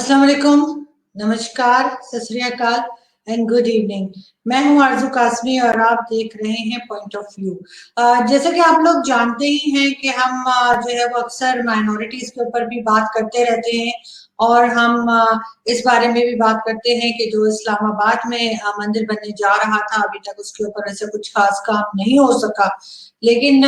अस्सलाम वालेकुम, नमस्कार, सत श्री अकाल एंड गुड इवनिंग। मैं हूं आरजू कासमी और आप देख रहे हैं पॉइंट ऑफ व्यू। जैसा कि आप लोग जानते ही हैं कि हम जो है वो अक्सर माइनॉरिटीज के ऊपर भी बात करते रहते हैं और हम इस बारे में भी बात करते हैं कि जो इस्लामाबाद में मंदिर बनने जा रहा था अभी तक उसके ऊपर ऐसे कुछ खास काम नहीं हो सका, लेकिन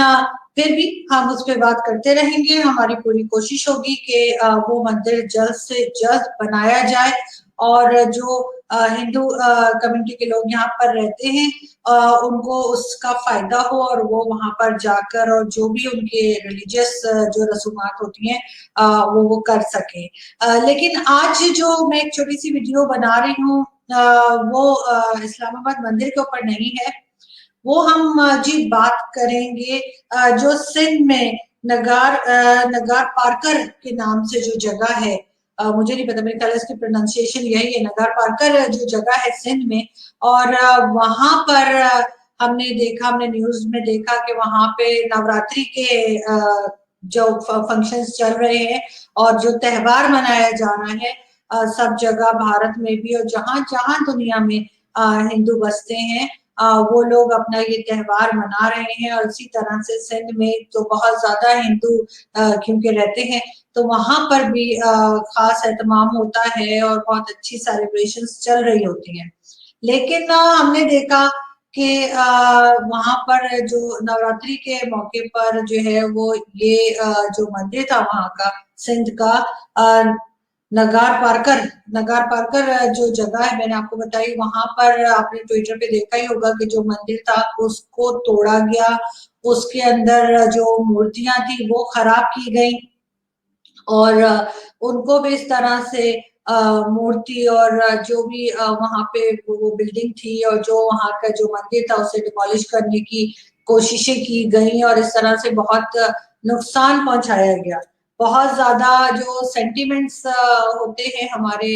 फिर भी हम उस पर बात करते रहेंगे। हमारी पूरी कोशिश होगी कि वो मंदिर जल्द से जल्द बनाया जाए और जो हिंदू कम्युनिटी के लोग यहाँ पर रहते हैं उनको उसका फायदा हो और वो वहां पर जाकर और जो भी उनके रिलीजियस जो रसूमात होती हैं वो कर सके। लेकिन आज जो मैं एक छोटी सी वीडियो बना रही हूँ वो इस्लामाबाद मंदिर के ऊपर नहीं है। वो हम जी बात करेंगे जो सिंध में नगार पार्कर के नाम से जो जगह है, मुझे नहीं पता, मेरे ख्याल इसकी प्रोनाउंसिएशन यही है, नगार पार्कर जो जगह है सिंध में। और वहां पर हमने न्यूज में देखा कि वहां पे नवरात्रि के जो फंक्शंस चल रहे हैं और जो त्योहार मनाया जा रहा है सब जगह भारत में भी और जहां जहां दुनिया में हिंदू बसते हैं वो लोग अपना ये त्योहार मना रहे हैं। और इसी तरह से सिंध में तो बहुत ज्यादा हिंदू क्योंकि रहते हैं तो वहां पर भी खास एहतमाम होता है और बहुत अच्छी सेलिब्रेशंस चल रही होती हैं। लेकिन हमने देखा कि वहां पर जो नवरात्रि के मौके पर जो है वो ये जो मंदिर था वहां का सिंध का नगार पार्कर जो जगह है मैंने आपको बताई, वहां पर आपने ट्विटर पे देखा ही होगा कि जो मंदिर था उसको तोड़ा गया, उसके अंदर जो मूर्तियां थी वो खराब की गई और उनको भी इस तरह से मूर्ति और जो भी वहां पे वो बिल्डिंग थी और जो वहां का जो मंदिर था उसे डिमोलिश करने की कोशिशें की गई और इस तरह से बहुत नुकसान पहुंचाया गया। बहुत ज्यादा जो सेंटिमेंट्स होते हैं हमारे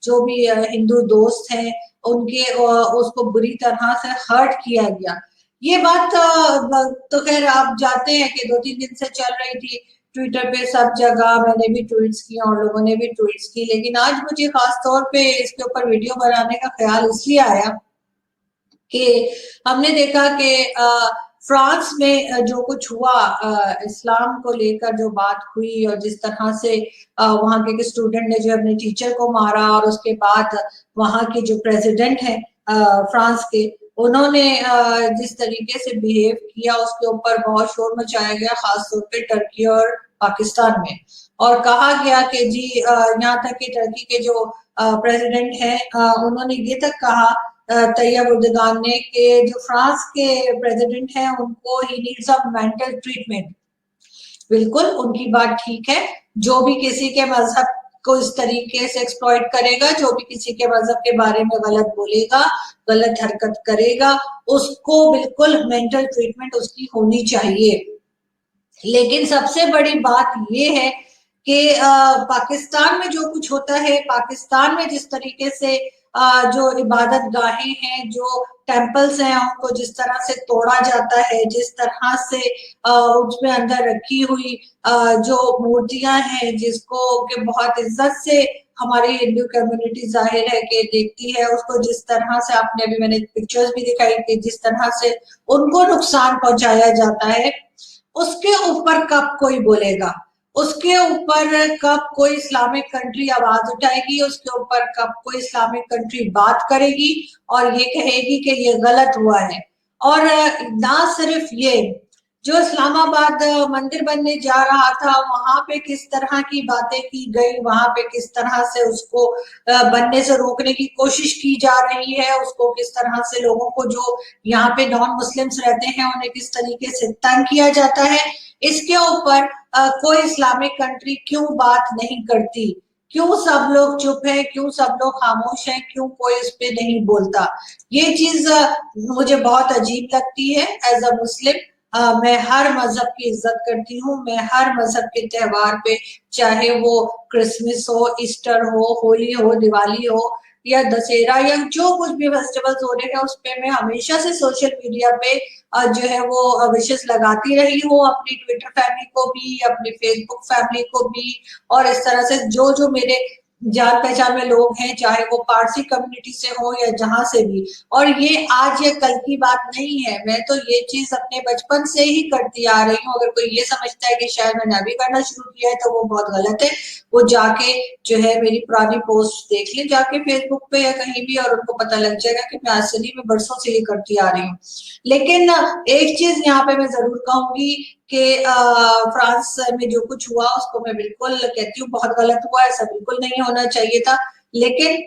जो भी हिंदू दोस्त हैं उनके उसको बुरी तरह से हर्ट किया गया। ये बात तो खैर आप जानते हैं कि 2-3 दिन से चल रही थी ट्विटर पे सब जगह, मैंने भी ट्वीट्स किए और लोगों ने भी ट्वीट्स की। लेकिन आज मुझे खास तौर पे इसके ऊपर वीडियो बनाने का ख्याल इसलिए आया कि हमने देखा कि फ्रांस में जो कुछ हुआ, इस्लाम को लेकर जो बात हुई और जिस तरह से वहां के स्टूडेंट ने जो अपने टीचर को मारा और उसके बाद वहां के जो प्रेसिडेंट हैं फ्रांस के, उन्होंने जिस तरीके से बिहेव किया उसके ऊपर बहुत शोर मचाया गया, खासतौर पे टर्की और पाकिस्तान में। और कहा गया कि जी यहाँ तक कि टर्की के जो प्रेसिडेंट हैं उन्होंने ये तक कहा तैयब उर्दगान ने कि जो फ्रांस के प्रेसिडेंट हैं उनको he needs of mental treatment. बिल्कुल उनकी बात ठीक है, जो भी किसी के मजहब को इस तरीके से एक्सप्लॉइट करेगा, जो भी किसी के मजहब के बारे में गलत बोलेगा, गलत हरकत करेगा, उसको बिल्कुल मेंटल ट्रीटमेंट उसकी होनी चाहिए। लेकिन सबसे बड़ी बात ये है कि पाकिस्तान में जो कुछ होता है, पाकिस्तान में जिस तरीके से जो इबादत गाहें हैं, जो टेम्पल्स हैं, उनको जिस तरह से तोड़ा जाता है, जिस तरह से उसमें अंदर रखी हुई जो मूर्तियां हैं जिसको कि बहुत इज्जत से हमारी हिंदू कम्युनिटी जाहिर है कि देखती है, उसको जिस तरह से आपने अभी मैंने पिक्चर्स भी दिखाई कि जिस तरह से उनको नुकसान पहुंचाया जाता है, उसके ऊपर कब कोई बोलेगा, उसके ऊपर कब कोई इस्लामिक कंट्री आवाज उठाएगी, उसके ऊपर कब कोई इस्लामिक कंट्री बात करेगी और ये कहेगी कि ये गलत हुआ है। और ना सिर्फ ये, जो इस्लामाबाद मंदिर बनने जा रहा था वहां पे किस तरह की बातें की गई, वहां पे किस तरह से उसको बनने से रोकने की कोशिश की जा रही है, उसको किस तरह से लोगों को जो यहाँ पे नॉन मुस्लिम्स रहते हैं उन्हें किस तरीके से तंग किया जाता है, इसके ऊपर कोई इस्लामिक कंट्री क्यों बात नहीं करती, क्यों सब लोग चुप है, क्यों सब लोग खामोश हैं, क्यों कोई इस पे नहीं बोलता। ये चीज मुझे बहुत अजीब लगती है। एज अ मुस्लिम मैं हर मजहब की इज्जत करती हूँ, मैं हर मजहब के त्योहार पे, चाहे वो क्रिसमस हो, ईस्टर हो, होली हो, दिवाली हो या दशहरा या जो कुछ भी फेस्टिवल्स हो रहे हैं उस पे मैं हमेशा से सोशल मीडिया पे जो है वो विशेष लगाती रही हूँ, अपनी ट्विटर फैमिली को भी, अपनी फेसबुक फैमिली को भी, और इस तरह से जो जो मेरे जान पहचान में लोग हैं, चाहे वो पारसी कम्युनिटी से हो या जहां से भी। और ये आज या कल की बात नहीं है, मैं तो ये चीज अपने बचपन से ही करती आ रही हूँ। अगर कोई ये समझता है कि शायद मैंने अभी करना शुरू किया है तो वो बहुत गलत है। वो जाके जो है मेरी पुरानी पोस्ट देख ले जाके फेसबुक पे या कहीं भी, और उनको पता लग जाएगा कि मैं असली में बरसों से ये करती आ रही हूँ। लेकिन एक चीज यहाँ पे मैं जरूर कहूंगी कि फ्रांस में जो कुछ हुआ उसको मैं बिल्कुल कहती हूँ बहुत गलत हुआ, ऐसा बिल्कुल नहीं होना चाहिए था। लेकिन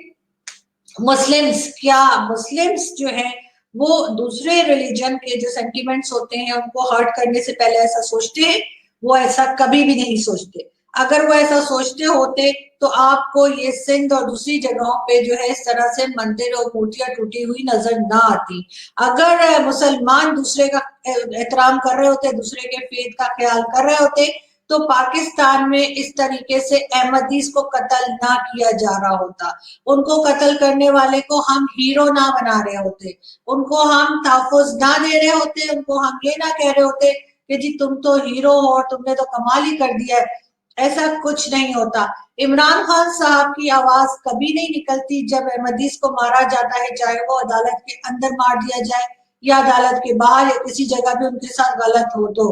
मुस्लिम्स जो है वो दूसरे रिलीजन के जो सेंटिमेंट्स होते हैं उनको हर्ट करने से पहले ऐसा सोचते हैं, वो ऐसा कभी भी नहीं सोचते। अगर वो ऐसा सोचते होते तो आपको ये सिंध और दूसरी जगहों पे जो है इस तरह से मंदिर और मूर्तियां टूटी हुई नजर ना आती। अगर मुसलमान दूसरे का एहतराम कर रहे होते, दूसरे के फेथ का ख्याल कर रहे होते, तो पाकिस्तान में इस तरीके से अहमदीस को कत्ल ना किया जा रहा होता। उनको कत्ल करने वाले को हम हीरो ना बना रहे होते, उनको हम तहफ़्फ़ुज़ ना दे रहे होते, उनको हम ये ना कह रहे होते कि जी तुम तो हीरो हो और तुमने तो कमाल ही कर दिया है। ऐसा कुछ नहीं होता। इमरान खान साहब की आवाज कभी नहीं निकलती जब अहमदीस को मारा जाता है, चाहे वो अदालत के अंदर मार दिया जाए या अदालत के बाहर या किसी जगह भी उनके साथ गलत हो तो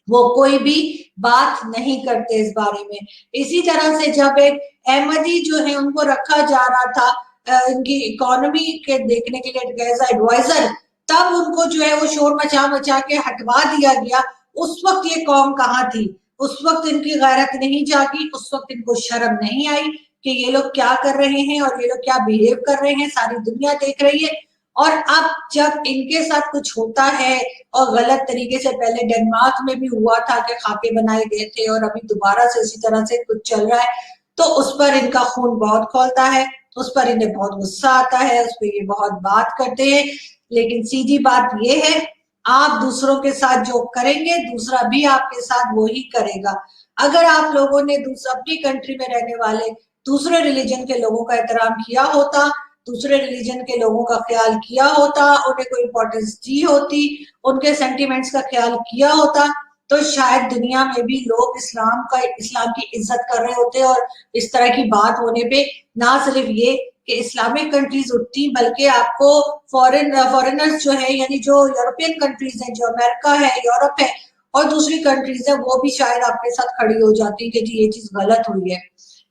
वो कोई भी बात नहीं करते इस बारे में। इसी तरह से जब एक अहमदी जो है उनको रखा जा रहा था इनकी इकोनॉमी के देखने के लिए एज एडवाइजर, तब उनको जो है वो शोर मचा मचा के हटवा दिया गया। उस वक्त ये कौम कहाँ थी? उस वक्त इनकी गैरत नहीं जागी, उस वक्त इनको शर्म नहीं आई कि ये लोग क्या कर रहे हैं और ये लोग क्या बिहेव कर रहे हैं, सारी दुनिया देख रही है। और अब जब इनके साथ कुछ होता है, और गलत तरीके से पहले डेनमार्क में भी हुआ था कि खाके बनाए गए थे और अभी दोबारा से उसी तरह से कुछ चल रहा है, तो उस पर इनका खून बहुत खौलता है, उस पर इन्हें बहुत गुस्सा आता है, उस पर ये बहुत बात करते हैं। लेकिन सीधी बात ये है, आप दूसरों के साथ जो करेंगे दूसरा भी आपके साथ वो ही करेगा। अगर आप लोगों ने अपनी कंट्री में रहने वाले दूसरे रिलीजन के लोगों का एहतराम किया होता, दूसरे रिलीजन के लोगों का ख्याल किया होता, उन्हें कोई इंपॉर्टेंस दी होती, उनके सेंटिमेंट्स का ख्याल किया होता, तो शायद दुनिया में भी लोग इस्लाम की इज्जत कर रहे होते। और इस तरह की बात होने पे ना सिर्फ ये कि इस्लामिक कंट्रीज उठती, बल्कि आपको फॉरेनर्स जो है, यानी जो यूरोपियन कंट्रीज हैं, जो अमेरिका है, यूरोप है और दूसरी कंट्रीज है, वो भी शायद आपके साथ खड़ी हो जाती कि जी ये चीज गलत हुई है।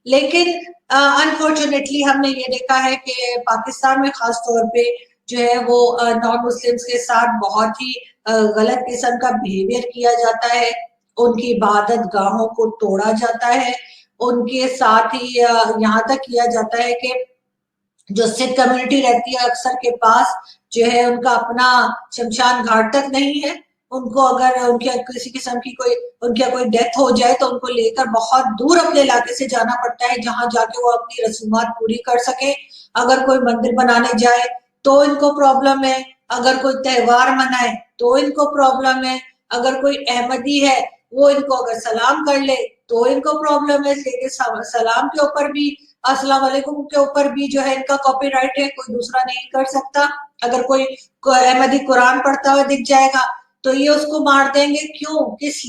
लेकिन अनफॉर्चुनेटली हमने ये देखा है कि पाकिस्तान में खास तौर पे जो है वो नॉन मुस्लिम्स के साथ बहुत ही गलत किस्म का बिहेवियर किया जाता है, उनकी इबादत गाहों को तोड़ा जाता है, उनके साथ ही यहाँ तक किया जाता है कि जो सिख कम्युनिटी रहती है अक्सर के पास जो है उनका अपना शमशान घाट तक नहीं है। उनको अगर उनके किसी किस्म की कोई डेथ हो जाए तो उनको लेकर बहुत दूर अपने इलाके से जाना पड़ता है, जहां जाके वो अपनी रसूमात पूरी कर सके। अगर कोई मंदिर बनाने जाए तो इनको प्रॉब्लम है, अगर कोई त्योहार मनाए तो इनको प्रॉब्लम है, अगर कोई अहमदी है वो इनको अगर सलाम कर ले तो इनको प्रॉब्लम है। लेकिन सलाम के ऊपर भी, अस्सलाम वालेकुम के ऊपर भी जो है इनका कॉपीराइट है, कोई दूसरा नहीं कर सकता। अगर कोई अहमदी कुरान पढ़ता हुआ दिख जाएगा तो ये उसको मार देंगे। क्यों? किस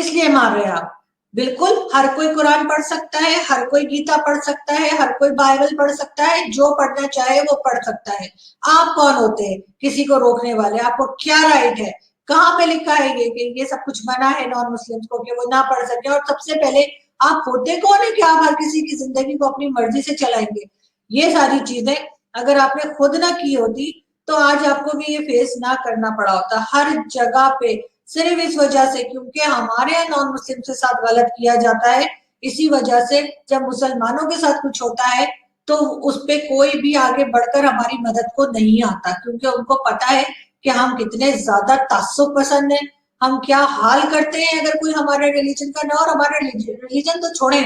लिए मार रहे हैं आप? बिल्कुल हर कोई कुरान पढ़ सकता है, हर कोई गीता पढ़ सकता है, हर कोई बाइबल पढ़ सकता है, जो पढ़ना चाहे वो पढ़ सकता है। आप कौन होते हैं किसी को रोकने वाले? आपको क्या राइट है? कहाँ पे लिखा है ये कि ये सब कुछ मना है नॉन मुस्लिम्स को कि वो ना पढ़ सके? और सबसे पहले आप होते कौन है कि आप हर किसी की जिंदगी को अपनी मर्जी से चलाएंगे? ये सारी चीजें अगर आपने खुद ना की होती तो आज आपको भी ये फेस ना करना पड़ा होता हर जगह पे, सिर्फ इस वजह से क्योंकि हमारे यहाँ नॉन मुस्लिम के साथ गलत किया जाता है। इसी वजह से जब मुसलमानों के साथ कुछ होता है तो उस पे कोई भी आगे बढ़कर हमारी मदद को नहीं आता, क्योंकि उनको पता है कि हम कितने ज्यादा ताज्जुब पसंद है, हम क्या हाल करते हैं अगर कोई हमारे रिलीजन का ना, और हमारा रिलीजन तो छोड़े,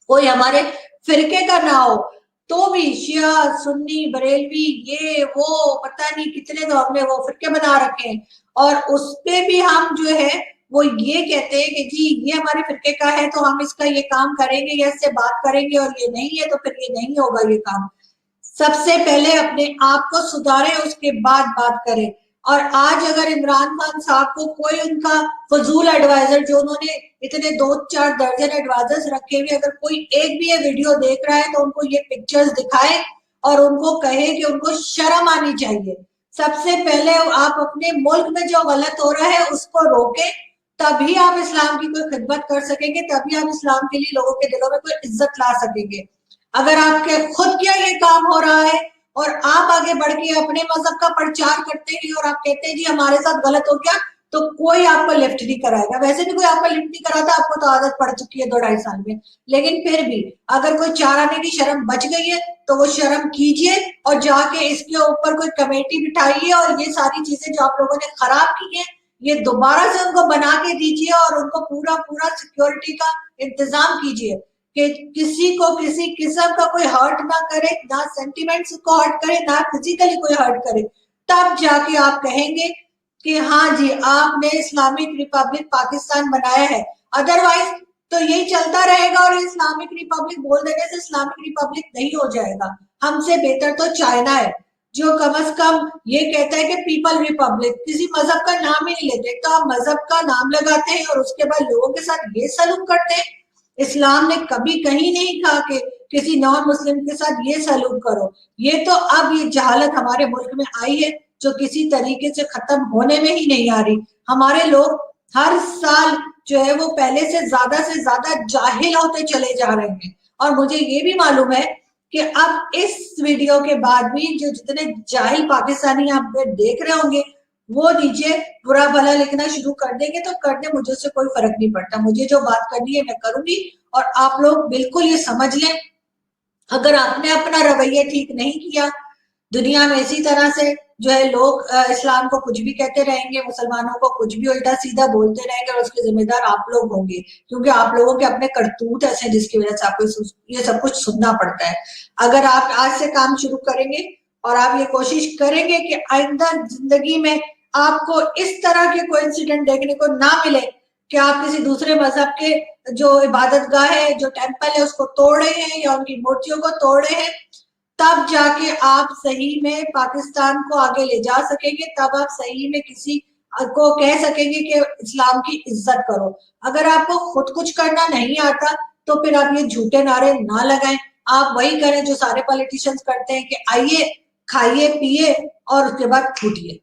कोई हमारे फिरके का ना हो तो भी शिया सुन्नी बरेलवी ये वो पता नहीं कितने तो हमने वो फिरके बना रखे हैं। और उस पे भी हम जो है वो ये कहते हैं कि जी ये हमारे फिरके का है तो हम इसका ये काम करेंगे या इससे बात करेंगे, और ये नहीं है तो फिर ये नहीं होगा ये काम। सबसे पहले अपने आप को सुधारें, उसके बाद बात करें। اور آج اگر عمران خان صاحب کو کوئی ان کا فضول ایڈوائزر جو انہوں نے اتنے 2-4 درجن ایڈوائزرز رکھے ہوئے اگر کوئی ایک بھی یہ ویڈیو دیکھ رہا ہے تو ان کو یہ پکچرز دکھائے اور ان کو کہے کہ ان کو شرم آنی چاہیے. سب سے پہلے آپ اپنے ملک میں جو غلط ہو رہا ہے اس کو روکیں, تبھی آپ اسلام کی کوئی خدمت کر سکیں گے, تبھی آپ اسلام کے لیے لوگوں کے دلوں میں کوئی عزت لا سکیں گے. اگر آپ کے خود کیا یہ کام ہو رہا ہے اور آپ آگے بڑھ کے اپنے مذہب کا پرچار کرتے ہیں اور آپ کہتے ہیں جی ہمارے ساتھ غلط ہو گیا, تو کوئی آپ کو لفٹ نہیں کرائے گا. ویسے بھی کوئی آپ کو لفٹ نہیں کراتا, آپ کو تو عادت پڑ چکی ہے 2-2.5 سال میں. لیکن پھر بھی اگر کوئی 4 آنے کی شرم بچ گئی ہے تو وہ شرم کیجئے اور جا کے اس کے اوپر کوئی کمیٹی بٹھائیے اور یہ ساری چیزیں جو آپ لوگوں نے خراب کی ہیں یہ دوبارہ سے ان کو بنا کے دیجئے اور ان کو پورا سیکیورٹی کا انتظام کیجئے کہ کسی کو کسی قسم کا کوئی ہرٹ نہ کرے, نہ سینٹیمنٹس کو ہرٹ کرے, نہ فزیکلی کوئی ہرٹ کرے. تب جا کے آپ کہیں گے کہ ہاں جی آپ نے اسلامک ریپبلک پاکستان بنایا ہے. ادروائز تو یہی چلتا رہے گا اور اسلامک ریپبلک بول دینے سے اسلامک ریپبلک نہیں ہو جائے گا. ہم سے بہتر تو چائنا ہے جو کم از کم یہ کہتا ہے کہ پیپل ریپبلک, کسی مذہب کا نام ہی نہیں لیتے. تو آپ مذہب کا نام لگاتے ہیں اور اس کے بعد لوگوں کے ساتھ یہ سلوک کرتے ہیں. اسلام نے کبھی کہیں نہیں کہا کہ کسی نان مسلم کے ساتھ یہ سلوک کرو. یہ تو اب یہ جہالت ہمارے ملک میں آئی ہے جو کسی طریقے سے ختم ہونے میں ہی نہیں آ رہی. ہمارے لوگ ہر سال جو ہے وہ پہلے سے زیادہ جاہل ہوتے چلے جا رہے ہیں. اور مجھے یہ بھی معلوم ہے کہ اب اس ویڈیو کے بعد بھی جو جتنے جاہل پاکستانی آپ دیکھ رہے ہوں گے وہ نیچے برا بھلا لکھنا شروع کر دیں گے. تو کر دیں, مجھے سے کوئی فرق نہیں پڑتا. مجھے جو بات کرنی ہے میں کروں گی اور آپ لوگ بالکل یہ سمجھ لیں اگر آپ نے اپنا رویہ ٹھیک نہیں کیا دنیا میں اسی طرح سے جو ہے لوگ اسلام کو کچھ بھی کہتے رہیں گے, مسلمانوں کو کچھ بھی الٹا سیدھا بولتے رہیں گے اور اس کے ذمہ دار آپ لوگ ہوں گے کیونکہ آپ لوگوں کے اپنے کرتوت ایسے ہیں جس کی وجہ سے آپ کو یہ سب کچھ سننا پڑتا ہے. اگر آپ آج سے کام شروع کریں گے اور آپ یہ کوشش کریں گے کہ آئندہ زندگی میں آپ کو اس طرح کے کوئی انسیڈنٹ دیکھنے کو نہ ملے کہ آپ کسی دوسرے مذہب کے جو عبادت گاہ ہے جو ٹیمپل ہے اس کو توڑ رہے ہیں یا ان کی مورتیوں کو توڑ رہے ہیں, تب جا کے آپ صحیح میں پاکستان کو آگے لے جا سکیں گے. تب آپ صحیح میں کسی کو کہہ سکیں گے کہ اسلام کی عزت کرو. اگر آپ کو خود کچھ کرنا نہیں آتا تو پھر آپ یہ جھوٹے نعرے نہ لگائیں. آپ وہی کریں جو سارے پالیٹیشنز کرتے ہیں کہ آئیے کھائیے پیئے اور اس کے بعد پھوٹیے.